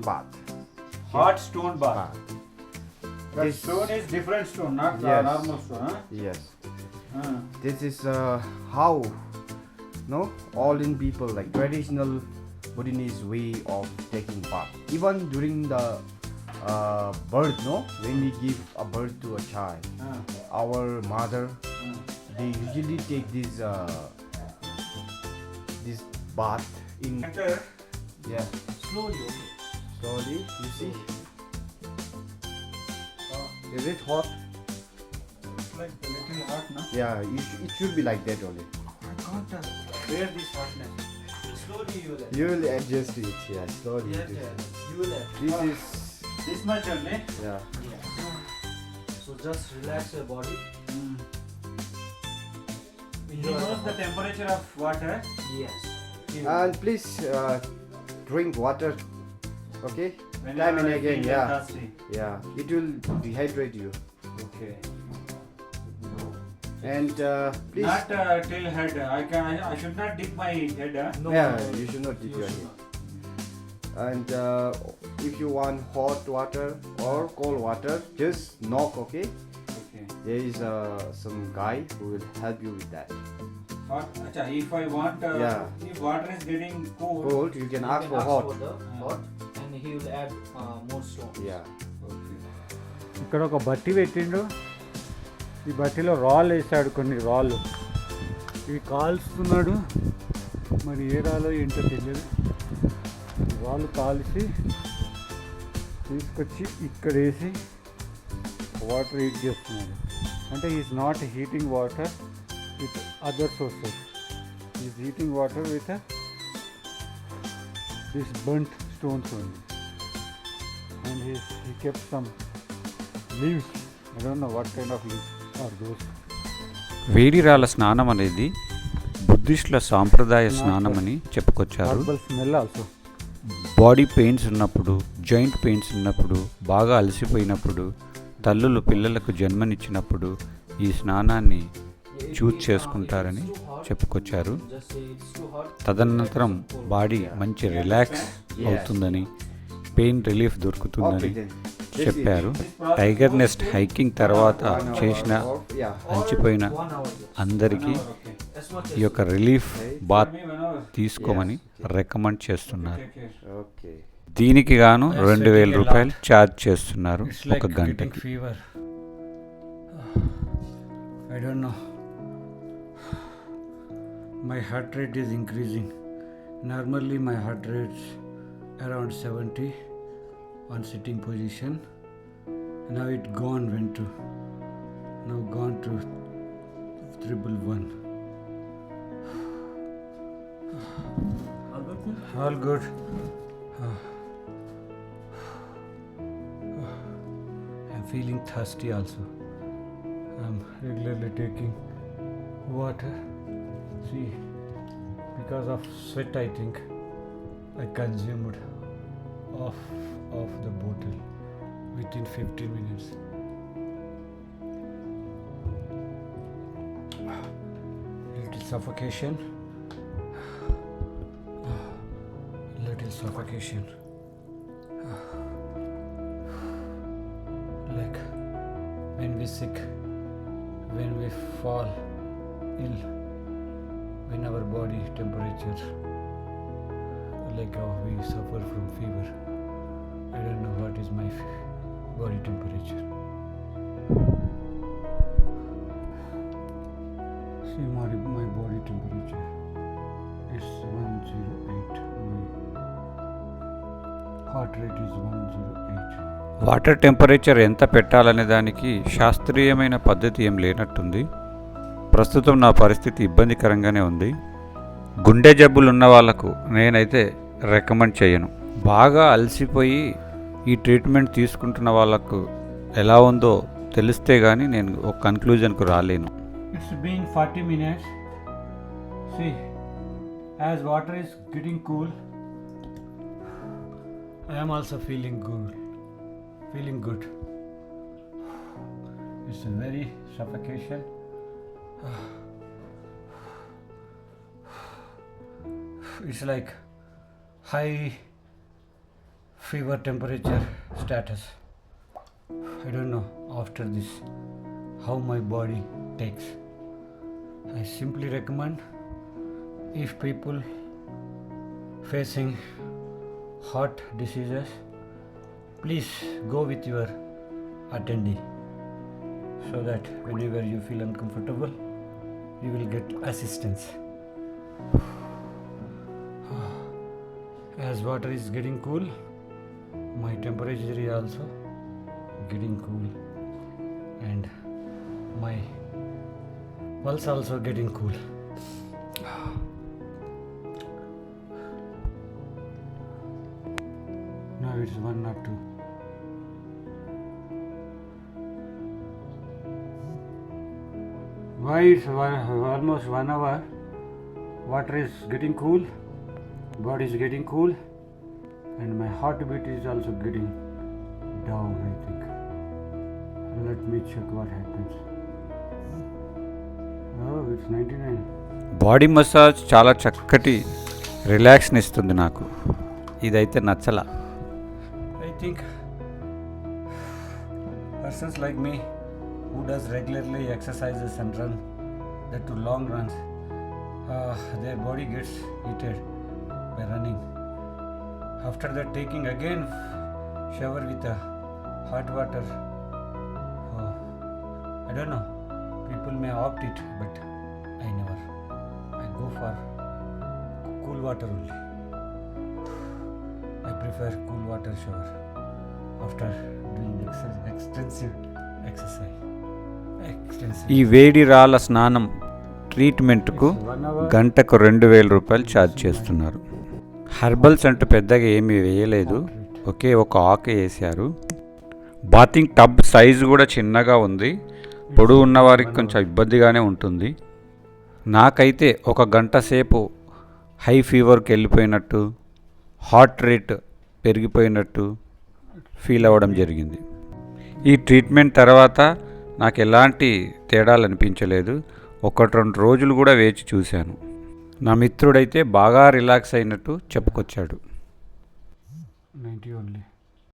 bath. Hot stone bath. That This- stone is different stone, not Yes. normal stone. Huh? Yes. Uh, This is how all in people like traditional Buddhist way of taking bath. Even during the birth, when we give a birth to a child, our mother they usually take this bath in. Enter. Yeah, Slowly. slowly. You see, is it hot? It's like a little hot, no? Yeah, it should be like that only. I can't bear this hotness. Slowly you will. You will adjust it. Yeah, slowly. Yes, it is. yes. You will. This is This much only. yeah. So just relax your body. He knows the temperature of water. Yes. And please drink water. Okay. Whenever Time and I again. feel Yeah. thirsty. Yeah. It will dehydrate you. Okay. And please. Not till head. I should not dip my head. No. Yeah, you should not dip You your should head. And if you want hot water or cold water, just knock. Okay. Okay. There is some guy who will help you with that. Hot. Acha, if I want, Yeah. if water is getting cold. Cold, you can ask for hot. the hot, and he will add more stones. Yeah. Okay. ఇక్కడ ఒక బట్టి పెట్టిండు. ఈ బట్టిలో రాళ్ళు వేసాడు, కొన్ని రాళ్ళు ఇవి కాల్స్తున్నాడు. మరి ఏ రాలో ఏంటో తెలియదు. ఈ రాళ్ళు కాల్చి తీసుకొచ్చి ఇక్కడ వేసి వాటర్ హీట్ చేస్తున్నాడు. అంటే is not heating water with other sources, is heating water with this burnt stones only. And he kept some leaves. I don't know what kind of leaves are those. వేడిరాళ్ళ స్నానం అనేది బుద్ధిస్టుల సాంప్రదాయ స్నానం అని చెప్పుకొచ్చారు. Herbal smell also. Body pains ఉన్నప్పుడు, joint pains ఉన్నప్పుడు, బాగా అలసిపోయినప్పుడు, తల్లులు పిల్లలకు జన్మనిచ్చినప్పుడు ఈ స్నానాన్ని చూస్ చేసుకుంటారని చెప్పుకొచ్చారు. Just say it's too hot. తదనంతరం బాడీ మంచి రిలాక్స్ అవుతుందని, పెయిన్ రిలీఫ్ దొరుకుతుందని Okay then. చెప్పారు. టైగర్ నెస్ట్ హైకింగ్ తర్వాత చేసిన Yeah. అలసిపోయిన 1 hour. అందరికీ Okay. As much ఈ as యొక్క రిలీఫ్ బాత్ Me 1 hour. తీసుకోమని రికమెండ్ చేస్తున్నారు. Take care. Okay. దీనికి గాను 2000 రూపాయలు ఛార్జ్ చేస్తున్నారు ఒక గంటకి. fever. I don't know. My heart rate is increasing. Normally my heart rate around 70 on sitting position. Now it gone to 111. All good. I'm feeling thirsty also. I'm regularly taking water. See, because of sweat, I think I consumed off the bottle within 15 minutes. Little suffocation. Little suffocation. Like when we sick, when we fall ill, when our body temperature, like how we suffer from fever. I don't know what is my body temperature. See my body temperature is 108. My heart rate is 108. Water temperature ఎంత పెట్టాలనే దానికి శాస్త్రీయమైన పద్ధతి ఏం లేనట్టుంది. ప్రస్తుతం నా పరిస్థితి ఇబ్బందికరంగానే ఉంది. గుండె జబ్బులు ఉన్న వాళ్ళకు నేనైతే రికమెండ్ చేయను. బాగా అలసిపోయి ఈ ట్రీట్మెంట్ తీసుకుంటున్న వాళ్ళకు ఎలా ఉందో తెలిస్తే కానీ నేను ఒక కన్క్లూజన్కు రాలేను. It's been 40 minutes. See, as water is getting cool, I am also feeling good. It's a very suffocation. It's like high fever temperature status. I don't know after this how my body takes. I simply recommend if people facing heart diseases, please go with your attendee so that whenever you feel uncomfortable, you will get assistance. As water is getting cool, my temperature is also getting cool and my pulse also getting cool. Now it's 1 or 2. Why it's almost 1 hour? Water is getting cool, body is getting cool, and my heartbeat is also getting down, I think. Let me check what happens. Oh, it's 99. Body massage చాలా చక్కటి రిలాక్స్ని ఇస్తుంది నాకు. ఇదైతే నచ్చలా. I think persons like me who does regularly exercises and run, that to long runs, their body gets heated by running. After that, taking again shower with hot water. I don't know. People may opt it, but I never. I go for cool water only. I prefer cool water shower after doing extensive exercise. ఈ వేడి రాళ్ళ స్నానం ట్రీట్మెంట్కు గంటకు 2,000 రూపాయలు charge చేస్తున్నారు. Herbals అంటూ పెద్దగా ఏమీ వేయలేదు, ఒకే ఒక ఆకు వేశారు. బాతింగ్ టబ్ సైజు కూడా చిన్నగా ఉంది. పొడుగు ఉన్నవారికి కొంచెం ఇబ్బందిగానే ఉంటుంది. నాకైతే 1 గంట సేపు హై ఫీవర్కి వెళ్ళిపోయినట్టు, హార్ట్ రేట్ పెరిగిపోయినట్టు ఫీల్ అవ్వడం జరిగింది. ఈ ట్రీట్మెంట్ తర్వాత నాకు ఎలాంటి తేడాలు అనిపించలేదు. 1-2 రోజులు కూడా వేచి చూశాను. నా మిత్రుడైతే బాగా రిలాక్స్ అయినట్టు చెప్పుకొచ్చాడు. 90 only.